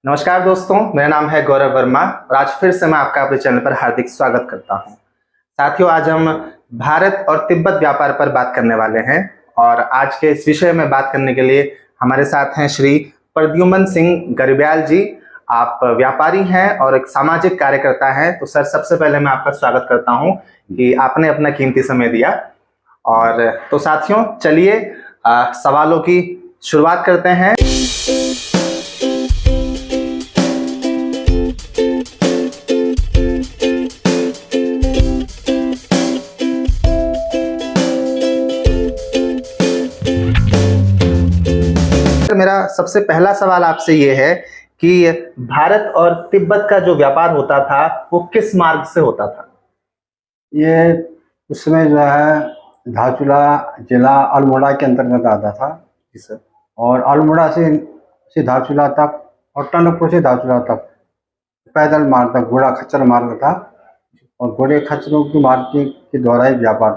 नमस्कार दोस्तों, मेरा नाम है गौरव वर्मा और आज फिर से मैं आपका अपने चैनल पर हार्दिक स्वागत करता हूं। साथियों, आज हम भारत और तिब्बत व्यापार पर बात करने वाले हैं और आज के इस विषय में बात करने के लिए हमारे साथ हैं श्री प्रद्युमन सिंह गरिब्याल जी। आप व्यापारी हैं और एक सामाजिक कार्यकर्ता हैं। तो सर, सबसे पहले मैं आपका स्वागत करता हूं कि आपने अपना कीमती समय दिया। और तो साथियों, चलिए सवालों की शुरुआत करते हैं। मेरा सबसे पहला सवाल आपसे ये है कि भारत और तिब्बत का जो व्यापार होता था वो किस मार्ग से होता था? ये उसमें जो है धारचूला जिला अल्मोड़ा के अंतर्गत आता था। जी सर। और अल्मोड़ा से धारचूला तक और टनकपुर से धारचूला तक पैदल मार्ग था, घोड़ा खच्चर मार्ग था। और घोड़े खच्चरों की मार्ग के द्वारा ही व्यापार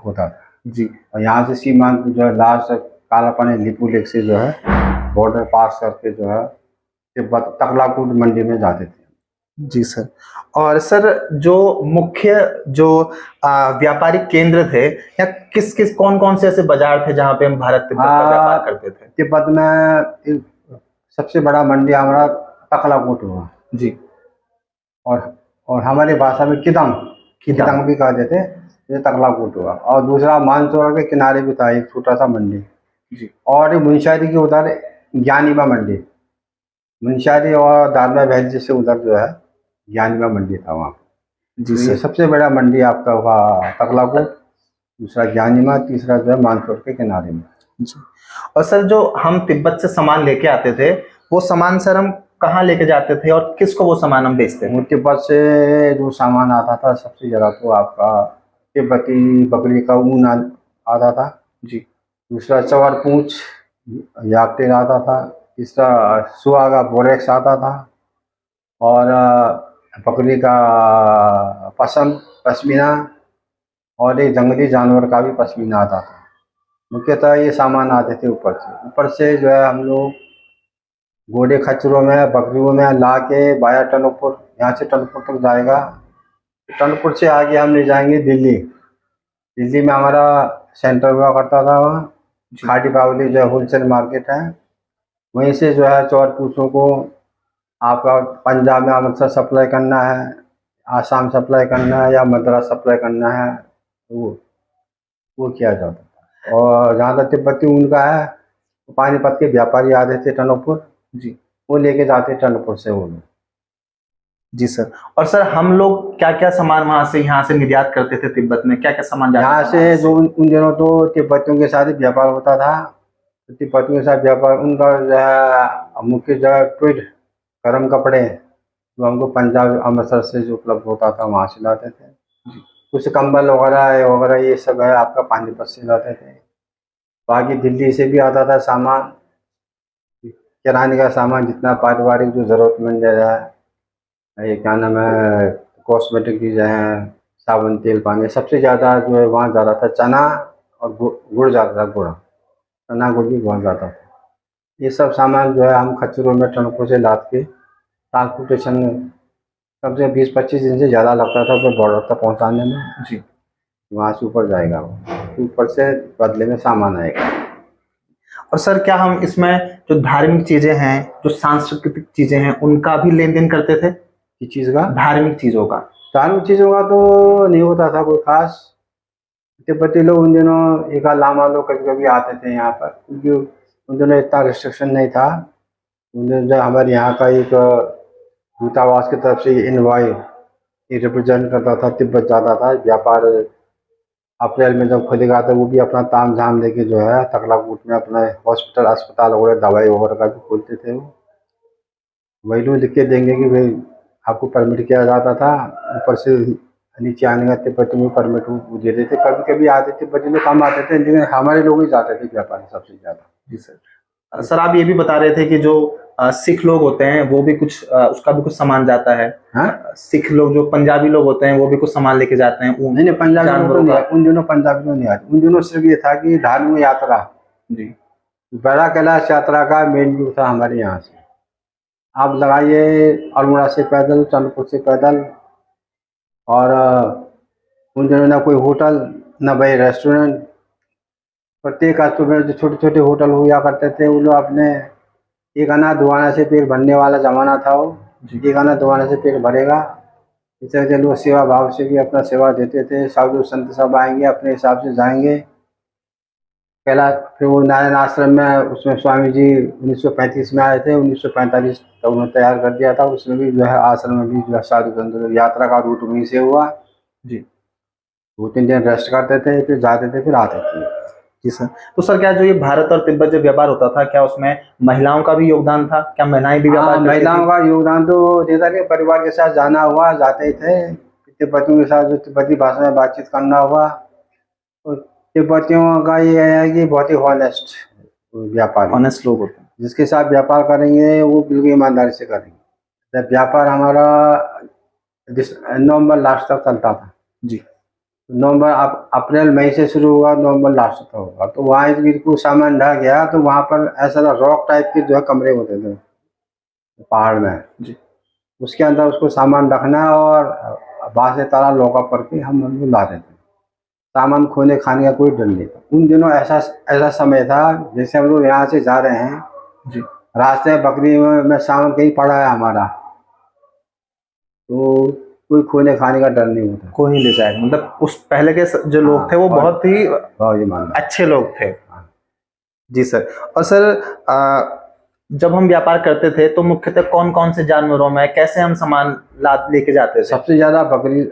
होता था जी। और यहाँ से सीमा जो है लास्ट काला पानी लिपू लेक से जो है बॉर्डर पास करके जो है तिब्बत तकलाकुट मंडी में जाते थे। जी सर। और सर, जो मुख्य जो व्यापारिक केंद्र थे या किस किस कौन कौन से ऐसे बाजार थे जहाँ पे हम भारत तिब्बत का व्यापार करते थे? तिब्बत में सबसे बड़ा मंडी हमारा तकलाकुट हुआ जी। और हमारी भाषा में किदंग भी कहते थे। ये तकलाकुट हुआ। और दूसरा मानसरोवर के किनारे भी था एक छोटा सा मंडी। जी। और मुंशियारी के उधर ज्ञानीबा मंडी, मुंशियारी और दादरा भैंस से उधर जो है ज्ञानीबा मंडी था वहाँ। जी तो सर। ये सबसे बड़ा मंडी आपका हुआ तकलाकुट, दूसरा ज्ञानीबा, तीसरा जो है मानसरोवर के किनारे में। जी। और सर, जो हम तिब्बत से सामान लेके आते थे वो सामान सर हम कहाँ लेके जाते थे और किसको वो सामान हम बेचते थे? तिब्बत से जो सामान आता था सबसे ज़्यादा तो आपका तिब्बती बकरी का ऊन आता था। जी। दूसरा चवर पूंछ याकटेल आता था। तीसरा सुहागा बोरेक्स आता था। और बकरी का पश्मीना और एक जंगली जानवर का भी पश्मीना आता था। मुख्यतः ये सामान आते थे ऊपर से जो है हम लोग घोड़े खच्चरों में बकरियों में ला के वाया टनकपुर, यहाँ से टनकपुर तक जाएगा। टनकपुर से आगे हम ले जाएंगे दिल्ली में हमारा सेंटर हुआ करता था। वहाँ खाटी बावली जो होलसेल मार्केट है, वहीं से जो है चौर पूछों को आपका पंजाब में अमृतसर सप्लाई करना है, आसाम सप्लाई करना है या मद्रास सप्लाई करना है, वो किया जाता था। और जहाँ तक तिब्बती उनका है, पानीपत के व्यापारी आते थे टनकपुर, जी। वो लेके जाते टनकपुर से वो लोग। जी सर। और सर, हम लोग क्या क्या सामान वहां से यहाँ से निर्यात करते थे? तिब्बत में क्या क्या सामान जाता यहाँ था से जो उन दिनों तो तिब्बतियों के साथ ही व्यापार होता था। तो तिब्बतियों के साथ व्यापार उनका जो है मुख्य जगह ट्विड गर्म कपड़े जो हमको पंजाब अमृतसर से जो उपलब्ध होता था वहाँ से लाते थे। कुछ कंबल वगैरह ये सब है आपका पानीपत से लाते थे। बाकी दिल्ली से भी आता था सामान, किराने का सामान जितना पारिवारिक जो ज़रूरतमंद है, ये क्या नाम है, कॉस्मेटिक चीज़ें हैं, साबुन तेल पानी, सबसे ज़्यादा जो है वहाँ ज़्यादा था चना और गुड़ ज़्यादा था। चना गुड़ भी बहुत ज़्यादा था। ये सब सामान जो है हम खच्चरों में टनकों से लाद के ट्रांसपोर्टेशन कम से 20-25 दिन से ज़्यादा लगता था तो बॉर्डर तक पहुँचाने में। जी। वहाँ से ऊपर जाएगा वो, ऊपर से बदले में सामान आएगा। और सर, क्या हम इसमें जो धार्मिक चीजें हैं, जो सांस्कृतिक चीजें हैं, उनका भी लेन देन करते थे? किस चीज़ का? धार्मिक चीजों का। धार्मिक चीज़ों का तो नहीं होता था कोई खास। तिब्बती लोग उन दिनों एक लामा लोग कभी कभी आते थे यहाँ पर, क्योंकि उन दिनों इतना रिस्ट्रिक्शन नहीं था। उन दिनों जो हमारे यहाँ का एक दूतावास की तरफ से इनवॉय ये रिप्रेजेंट करता था, तिब्बत जाता था। व्यापार अप्रैल में जब खुलेगा तो वो भी अपना ताम झाम लेके जो है तकलाकुट में अपना हॉस्पिटल अस्पताल वगैरह दवाई वगैरह का भी खोलते थे। वो वही लोग लिख के देंगे कि भाई आपको परमिट किया जाता था। ऊपर से नीचे आने का तिब्बती में परमिट वो देते थे। कभी कभी आते तिब्बती लोग कम आते थे, लेकिन हमारे लोग ही जाते थे व्यापारी सबसे ज़्यादा। जी सर। सर, आप ये भी बता रहे थे कि जो सिख लोग होते हैं वो भी कुछ उसका भी कुछ सामान जाता है। हाँ, सिख लोग जो पंजाबी लोग होते हैं वो भी कुछ सामान लेके जाते हैं। नहीं पंजाबी लोग तो नहीं, उन दिनों पंजाबी लोग नहीं आते। उन दिनों सिर्फ ये था कि धार्मिक यात्रा जी। बड़ा कैलाश यात्रा का मेन रूट था हमारे यहाँ से। आप लगाइए अल्मोड़ा से पैदल, चंद्रपुर से पैदल, और उन दिनों ना कोई होटल, न बड़े रेस्टोरेंट। प्रत्येक कस्बे में जो छोटे छोटे होटल हुआ करते थे, वो लोग अपने एक आना दो आना से पेट भरने वाला जमाना था वो। एक आना दो आना से पेट भरेगा, इस तरह से लोग सेवा भाव से भी अपना सेवा देते थे। साधु संत सब आएंगे, अपने हिसाब से जाएंगे कैलाश। फिर वो नारायण आश्रम में, उसमें स्वामी जी 1935 में आए थे, 1945 तक उन्होंने तैयार कर दिया था। उसमें भी जो है आश्रम में भी जो है साधु संत यात्रा का रूट वहीं से हुआ। जी 2-3 दिन रेस्ट करते थे, फिर जाते थे, फिर आते थे। जी सर। तो सर क्या जो ये भारत और तिब्बत जो व्यापार होता था, क्या उसमें महिलाओं का भी योगदान था? क्या महिलाएं भी हाँ, व्यापार करती महिलाओं थी? का योगदान तो देता कि परिवार के साथ जाना हुआ, जाते ही थे। तिब्बतियों के साथ जो तिब्बती भाषा में बातचीत करना हुआ। तो तिब्बतियों का ये है कि बहुत ही हॉनेस्ट व्यापारी, ऑनेस्ट लोग होते हैं। जिसके साथ व्यापार करेंगे वो बिल्कुल ईमानदारी से करेंगे। जब व्यापार हमारा नवंबर लास्ट तक चलता था। जी नवंबर अप्रैल मई से शुरू हुआ, नवंबर लास्ट तक होगा। तो वहाँ बिल्कुल सामान ढह गया, तो वहाँ पर ऐसा रॉक टाइप के जो है कमरे होते थे पहाड़ में। जी उसके अंदर उसको सामान रखना, और बाहर से ताला लॉकअप करके हम उनको ला देते। सामान खोने खाने का कोई डर नहीं था उन दिनों। ऐसा ऐसा समय था जैसे हम लोग यहाँ से जा रहे हैं, जी रास्ते में बकरी में सामान कहीं पड़ा है हमारा, तो कोई खोने खाने का डर नहीं होता। कोई नहीं ले जाएगा, मतलब उस पहले के जो लोग थे वो बहुत ही बहुत ईमानदार। अच्छे लोग थे। हाँ। जी सर। और सर जब हम व्यापार करते थे तो मुख्यतः कौन कौन से जानवरों में कैसे हम सामान ला लेके जाते थे? सबसे ज़्यादा बकरी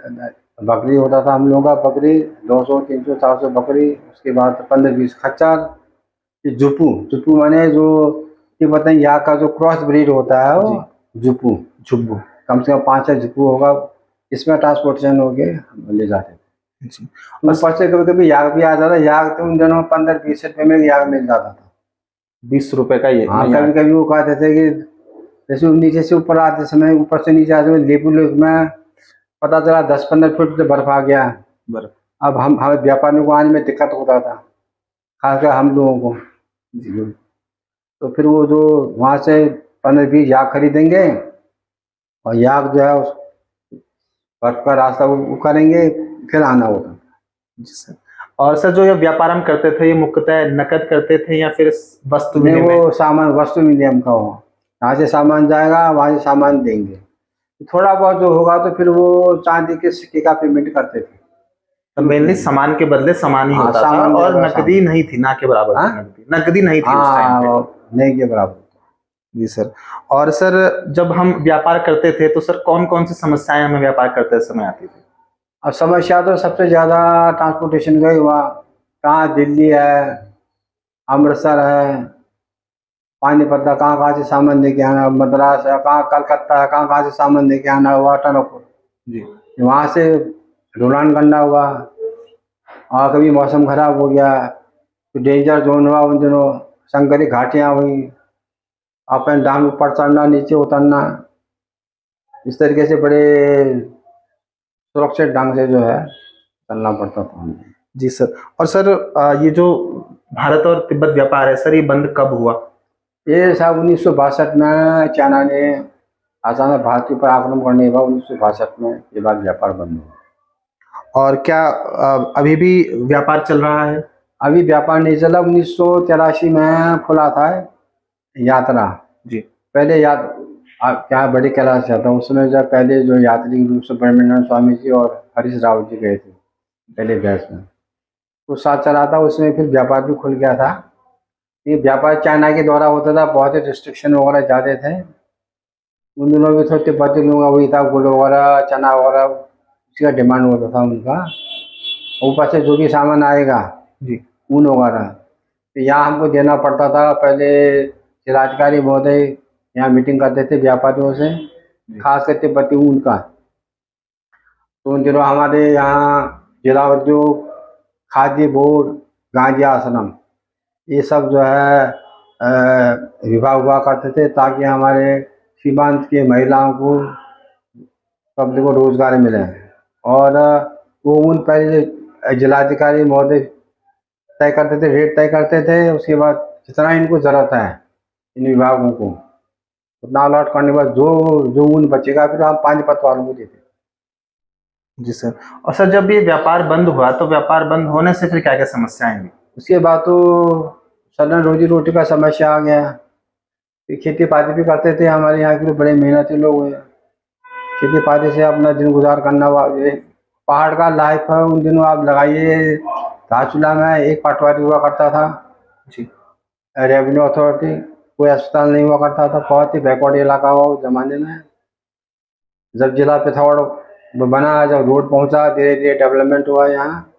बकरी होता था हम लोगों का। बकरी 200 300 400 बकरी। उसके बाद 15-20 खच्चर। फिर जुपू। जुपू माने जो ये बताइए, यहाँ का जो क्रॉस ब्रीड होता है वो जुपू। जुब्बू। कम से कम 5-6 जुपू होगा। इसमें ट्रांसपोर्टेशन हो गए, हम ले जाते थे। जी ऊपर से कभी कभी याग भी आ जाता। याग तो उन दिनों 15-20 रुपये में याग मिल जाता था। 20 रुपए का ये हाँ, नहीं कभी कभी वो कहते थे कि जैसे वो नीचे से ऊपर आते समय, ऊपर से नीचे आते समय लेपू लेक में पता चला 10-15 फुट से बर्फ आ गया। बर्फ। अब हमें व्यापारियों को आने में दिक्कत होता था, खासकर हम लोगों को। तो फिर वो जो वहाँ से 15-20 याक खरीदेंगे, और याक जो है उस बर्फ का रास्ता वो करेंगे, फिर आना होगा। जी सर। और सर जो ये व्यापार हम करते थे, ये मुख्यतः नकद करते थे या फिर वस्तु नहीं, विनिमय? वो सामान वस्तु विनिमय का हो। यहाँ से सामान जाएगा, वहाँ से सामान देंगे। थोड़ा बहुत जो होगा तो फिर वो चांदी के सिक्के का पेमेंट करते थे। तो मेनली सामान के बदले सामान ही हाँ, होता था, सामान के और बदले नकदी सामान। नहीं थी, ना के बराबर थी। हाँ? नकदी नहीं थी उस टाइम हाँ, पे। वो नहीं के बराबर। जी सर। और सर जब हम व्यापार करते थे तो सर कौन कौन सी समस्याएं हमें व्यापार करते समय आती थी? अब समस्या तो सबसे ज़्यादा ट्रांसपोर्टेशन का ही हुआ। कहाँ दिल्ली है, अमृतसर है, पानीपत है, कहाँ कहाँ से सामान लेके आना, मद्रास है, कहाँ कलकत्ता है, कहाँ कहाँ से सामान लेके आना हुआ, टनकपुर। जी वहाँ से ढुलान करना हुआ। और कभी मौसम खराब हो गया तो डेंजर जोन हुआ उन दिनों। संकरी घाटियाँ हुई, अप एंड डाउन, ऊपर चढ़ना नीचे उतरना। इस तरीके से बड़े सुरक्षित ढंग से जो है चलना पड़ता था हमें। जी सर। और सर ये जो भारत और तिब्बत व्यापार है सर, ये बंद कब हुआ? ये साहब 1962 में चाइना ने अचानक भारत के ऊपर आक्रमण करने के बाद 1962 में ये बात व्यापार बंद हुआ। और क्या अभी भी व्यापार चल रहा है? अभी व्यापार नहीं चला। 1983 में खुला था यात्रा। जी पहले क्या बड़ी कैलाश जाता उस समय, जब पहले जो यात्री रूप से ब्रह्मानंद स्वामी जी और हरीश राव जी गए थे पहले बैच में, तो साथ चला था। उसमें फिर व्यापार भी खुल गया था। ये व्यापार चाइना के द्वारा होता था, बहुत ही रिस्ट्रिक्शन वगैरह ज़्यादा थे। उन दिनों भी तो तिब्बती लोगों का वही था, गुड़ वगैरह चना वगैरह उसका डिमांड होता था उनका। ऊपर से जो भी सामान आएगा, जी ऊन वगैरह, तो यहाँ हमको देना पड़ता था। पहले जिलाधिकारी महोदय यहाँ मीटिंग करते थे व्यापारियों से, खास कर तिब्बती ऊन का। तो उन दिनों हमारे यहाँ जिला उद्योग, खाद्य बोर्ड, गांधी आश्रम, ये सब जो है विभाग हुआ करते थे, ताकि हमारे सीमांत की महिलाओं को, पब्लिक को रोजगार मिले। और वो उन पहले जिलाधिकारी महोदय तय करते थे, रेट तय करते थे। उसके बाद जितना इनको जरूरत है इन विभागों को उतना अलॉट करने के बाद जो जो ऊन बचेगा फिर हम पानीपत वालों को देते। जी सर। और सर जब ये व्यापार बंद हुआ तो व्यापार बंद होने से फिर क्या क्या समस्या आएंगी? उसके बाद तो सडन रोजी रोटी का समस्या आ गया। फिर खेती पाती भी करते थे, हमारे यहाँ के लोग बड़े मेहनती लोग हैं, खेती पाती से अपना दिन गुजार करना हुआ। ये पहाड़ का लाइफ है, उन दिनों आप लगाइए धारचूला में एक पटवारी हुआ करता था, जी। रेवेन्यू अथॉरिटी, कोई अस्पताल नहीं हुआ करता था, बहुत ही बैकवर्ड इलाका हुआ उस जमाने में। जब जिला पिथौरागढ़ बना, जब रोड पहुंचा, धीरे धीरे डेवलपमेंट हुआ, यहाँ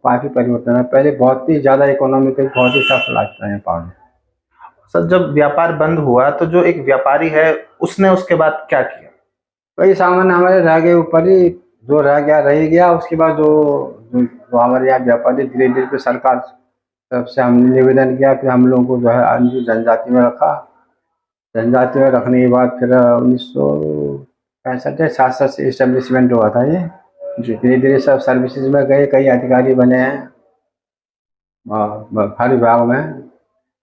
काफी परिवर्तन है। पहले बहुत ही ज्यादा इकोनॉमिकल बहुत ही टफ लाइफ था यहाँ पहाड़ में। सर जब व्यापार बंद हुआ तो जो एक व्यापारी है उसने उसके बाद क्या किया? कई सामान हमारे रह गए ऊपर ही, जो रह गया रह ही गया। उसके बाद जो हमारे यहाँ व्यापारी धीरे धीरे फिर सरकार तरफ से हमने निवेदन किया, फिर हम लोगों को जो है अनुसूचित जनजाति में रखा। जनजाति में रखने के बाद फिर 1965-66 से इस्टेब्लिशमेंट हुआ था ये। जी। धीरे धीरे सब सर्विसेज में गए, कई अधिकारी बने हैं हर विभाग में।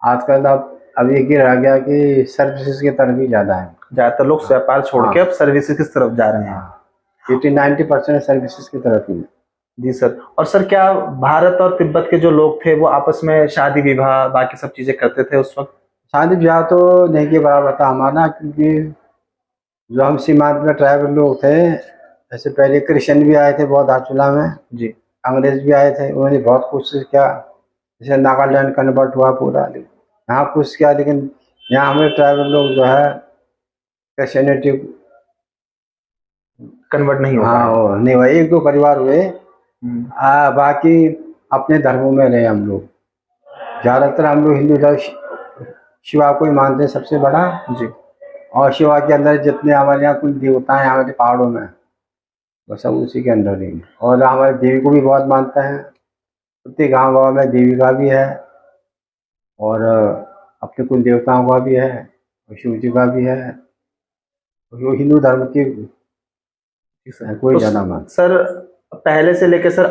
आजकल अब एक ही रह गया कि सर्विसेज की तरफ ही ज़्यादा है। ज्यादातर लोग व्यापार छोड़ के अब सर्विसेज की तरफ जा रहे हैं। 80-90% सर्विसेज की तरफ ही। जी सर। और सर क्या भारत और तिब्बत के जो लोग थे वो आपस में शादी विवाह बाकी सब चीजें करते थे उस वक्त? शादी ब्याह तो नहीं के बराबर था हमारा, क्योंकि जो हम सीमांत में ट्राइबल लोग थे, ऐसे पहले क्रिश्चियन भी आए थे बहुत धारचूला में। जी। अंग्रेज भी आए थे, उन्होंने बहुत कोशिश किया, जैसे नागालैंड कन्वर्ट हुआ पूरा, यहाँ कुछ किया, लेकिन यहाँ हमारे ट्राइबल लोग जो है क्रिश्चियनिटी कन्वर्ट नहीं होता हाँ है। वो नहीं हुआ। एक दो परिवार हुए, बाकी अपने धर्मों में रहे हम लोग। ज़्यादातर हम लोग हिंदू धर्म शिवा को ही मानते हैं सबसे बड़ा। जी। और शिवा के अंदर जितने हमारे यहाँ कुल देवता हैं हमारे पहाड़ों में, वो सब उसी के अंदर ही। और हमारे देवी को भी बहुत मानते हैं, प्रत्येक गाँव गाँव में देवी का भी है, और अपने कुल देवताओं का भी है, और शिव जी का भी है। जो हिंदू धर्म की कोई तो ज़्यादा मान। सर पहले से लेकर सर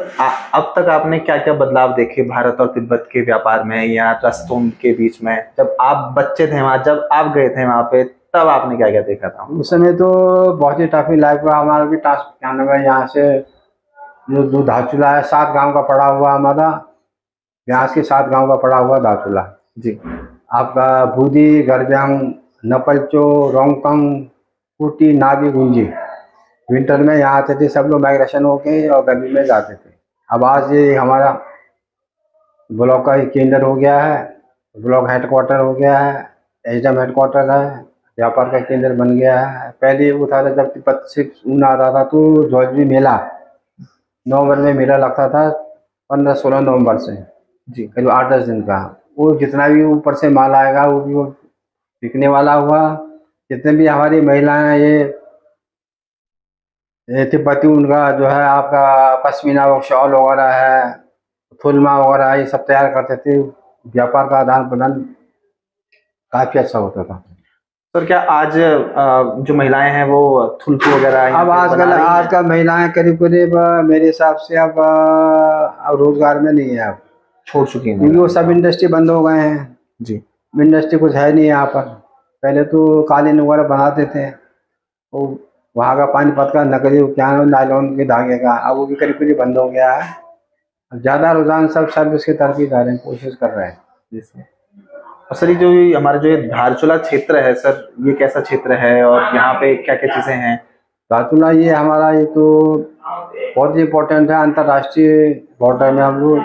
अब तक आपने क्या क्या बदलाव देखे भारत और तिब्बत के व्यापार में या रास्तों के बीच में? जब आप बच्चे थे वहां, जब आप गए थे वहां पे, तब आपने क्या क्या देखा था? उस समय तो बहुत ही टफ लाइफ हुआ हमारा भी। क्या नाम है, यहाँ से जो धारचूला है 7 गांव का पड़ा हुआ हमारा, यहाँ के 7 गांव का पड़ा हुआ धारचूला। जी। आपका बूदी, गरब्यांग, नपलचो, रोंगकंग, कुटी, नाबी, गुंजी। विंटर में यहाँ आते थे सब लोग माइग्रेशन होके, और गर्मी में जाते थे। अब आज ये हमारा ब्लॉक का एक केंद्र हो गया है, ब्लॉक हेडक्वार्टर हो गया है, एचडम हेडक्वार्टर है, व्यापार का केंद्र बन गया है। पहले वो था जब तिब्बत से ऊन आता था तो ज्वेलरी मेला नवंबर में मेला लगता था, 15-16 नवंबर से। जी। करीब 8-10 दिन का। वो जितना भी ऊपर से माल आएगा वो भी वो बिकने वाला हुआ। जितने भी हमारी महिलाएं ये तिब्बती उनका जो है आपका पश्मीना शॉल वगैरह है, थुलमा वगैरह है, ये सब तैयार करते थे। व्यापार का आदान प्रदान काफी अच्छा होता था। सर क्या आज जो महिलाएं हैं वो थुल्पू वगैरह अब आजकल महिलाएं करीब करीब मेरे हिसाब से अब रोजगार में नहीं है, अब छोड़ चुकी हैं? क्योंकि वो सब इंडस्ट्री बंद हो गए हैं। जी। इंडस्ट्री कुछ है नहीं यहाँ पर। पहले तो कालीन वगैरह बनाते थे, वो वहाँ का पानीपत का नकली उद्यान नायलॉन के धागे का, अब वो भी करीब करीब बंद हो गया है। अब ज़्यादा रुझान सब सर्विस की तरफ ही जा रहे हैं, कोशिश कर रहे हैं। जी सर। और सर ये हमारा जो ये धारचूला क्षेत्र है सर, ये कैसा क्षेत्र है और यहाँ पे क्या क्या चीजें हैं? धारचूला ये हमारा ये तो बहुत ही इम्पोर्टेंट है, अंतर्राष्ट्रीय बॉर्डर में हम लोग,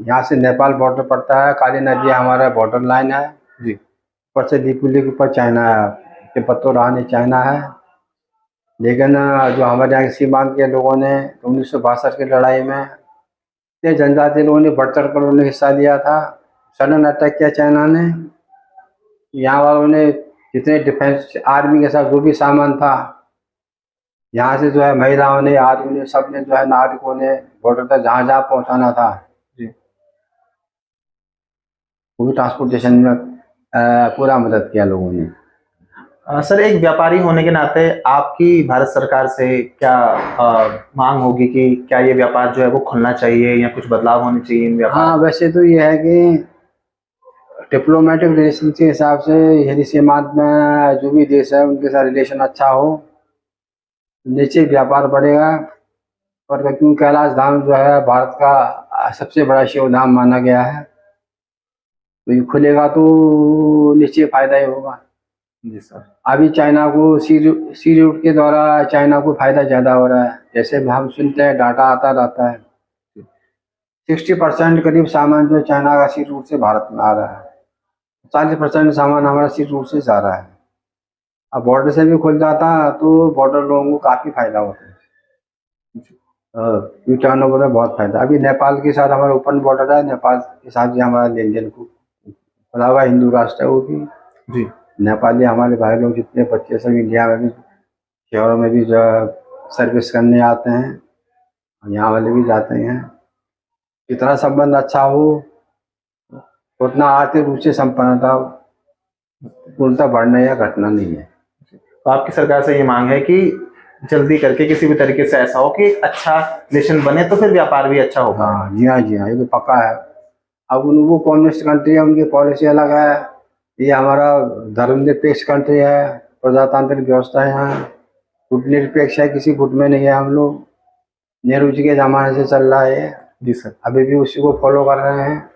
यहाँ से नेपाल बॉर्डर पड़ता है, काली नदी हमारा बॉर्डर लाइन है। जी। ऊपर से दीपुली के ऊपर चाइना है, तिब्बत तो रहा नहीं चाइना है। लेकिन जो हमारे यहाँ के सीमांत के लोगों ने 1962 की लड़ाई में इतने जनजातीय लोगों ने बढ़ चढ़ कर उन्होंने हिस्सा लिया था। सडन अटैक किया चाइना ने। यहाँ वालों ने जितने डिफेंस आर्मी के साथ जो भी सामान था, यहाँ से जो है महिलाओं ने, आदमी ने, सब ने जो है नागरिकों ने बॉर्डर तक जहाँ जहाँ पहुँचाना था जी। वो भी ट्रांसपोर्टेशन में पूरा मदद किया लोगों ने। सर एक व्यापारी होने के नाते आपकी भारत सरकार से क्या मांग होगी कि क्या ये व्यापार जो है वो खुलना चाहिए या कुछ बदलाव होने चाहिए इन व्यापार? हाँ, वैसे तो ये है कि डिप्लोमेटिक रिलेशन के हिसाब से यदि सीमांत में जो भी देश है उनके साथ रिलेशन अच्छा हो, नीचे व्यापार बढ़ेगा। और क्योंकि कैलाश धाम जो है भारत का सबसे बड़ा शिव धाम माना गया है, तो ये खुलेगा तो निश्चय फायदा ही होगा। जी सर। अभी चाइना को सी रूट के द्वारा चाइना को फायदा ज़्यादा हो रहा है। जैसे हम सुनते हैं डाटा आता रहता है, 60% करीब सामान जो चाइना का सी रूट से भारत में आ रहा है, 40% सामान हमारा सी रूट से जा रहा है। अब बॉर्डर से भी खुल जाता तो बॉर्डर लोगों को काफ़ी फायदा होता है। टर्न ओवर में बहुत फायदा। अभी नेपाल के साथ हमारा ओपन बॉर्डर है, नेपाल के साथ भी हमारा लेन देन को खुला हुआ हिंदू राष्ट्र है वो भी। जी। नेपाली हमारे भाई लोग जितने बच्चे सब इंडिया में भी शहरों में भी जो सर्विस करने आते हैं, यहाँ वाले भी जाते हैं। जितना संबंध अच्छा हो उतना आर्थिक रूप से संपन्नता पूर्णतः बढ़ना या घटना नहीं है। तो आपकी सरकार से ये मांग है कि जल्दी करके किसी भी तरीके से ऐसा हो कि एक अच्छा रिलेशन बने, तो फिर व्यापार भी अच्छा होगा। हाँ जी हाँ जी हाँ, ये तो पक्का है। अब वो कम्युनिस्ट कंट्री है, उनकी पॉलिसी अलग है। ये हमारा धर्मनिरपेक्ष कंट्री है, प्रजातांत्रिक व्यवस्था है, यहाँ गुट निरपेक्ष है, किसी गुट में नहीं है। हम लोग नेहरू जी के ज़माने से चल रहा है। जी सर। अभी भी उसी को फॉलो कर रहे हैं।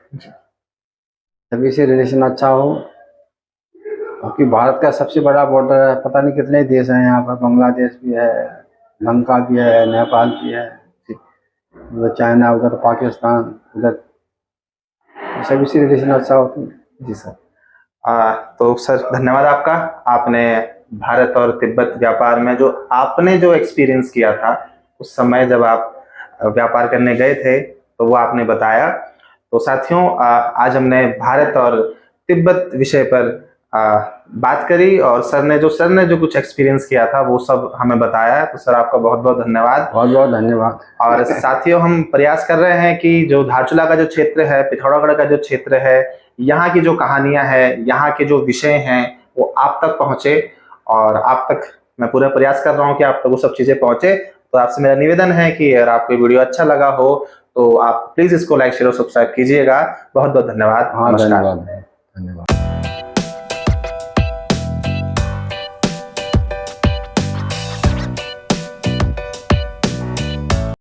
सभी से रिलेशन अच्छा हो, क्योंकि भारत का सबसे बड़ा बॉर्डर है। पता नहीं कितने देश हैं यहाँ पर, बांग्लादेश भी है, लंका भी है, नेपाल भी है, उधर चाइना, उधर पाकिस्तान, उधर सभी से रिलेशन अच्छा होता है। जी सर। तो सर धन्यवाद आपका। आपने भारत और तिब्बत व्यापार में जो आपने जो एक्सपीरियंस किया था उस समय जब आप व्यापार करने गए थे, तो वो आपने बताया। तो साथियों, आज हमने भारत और तिब्बत विषय पर बात करी, और सर ने जो कुछ एक्सपीरियंस किया था वो सब हमें बताया। तो सर आपका बहुत बहुत धन्यवाद। बहुत बहुत धन्यवाद। और साथियों, हम प्रयास कर रहे हैं कि जो धारचूला का जो क्षेत्र है, पिथौरागढ़ का जो क्षेत्र है, यहाँ की जो कहानियां हैं, यहाँ के जो विषय हैं, वो आप तक पहुंचे। और आप तक मैं पूरा प्रयास कर रहा हूँ कि आप तक वो सब चीजें पहुंचे। तो आपसे मेरा निवेदन है कि अगर आपको वीडियो अच्छा लगा हो तो आप प्लीज इसको लाइक शेयर और सब्सक्राइब कीजिएगा। बहुत बहुत धन्यवाद। हाँ नमस्कार। धन्यवाद।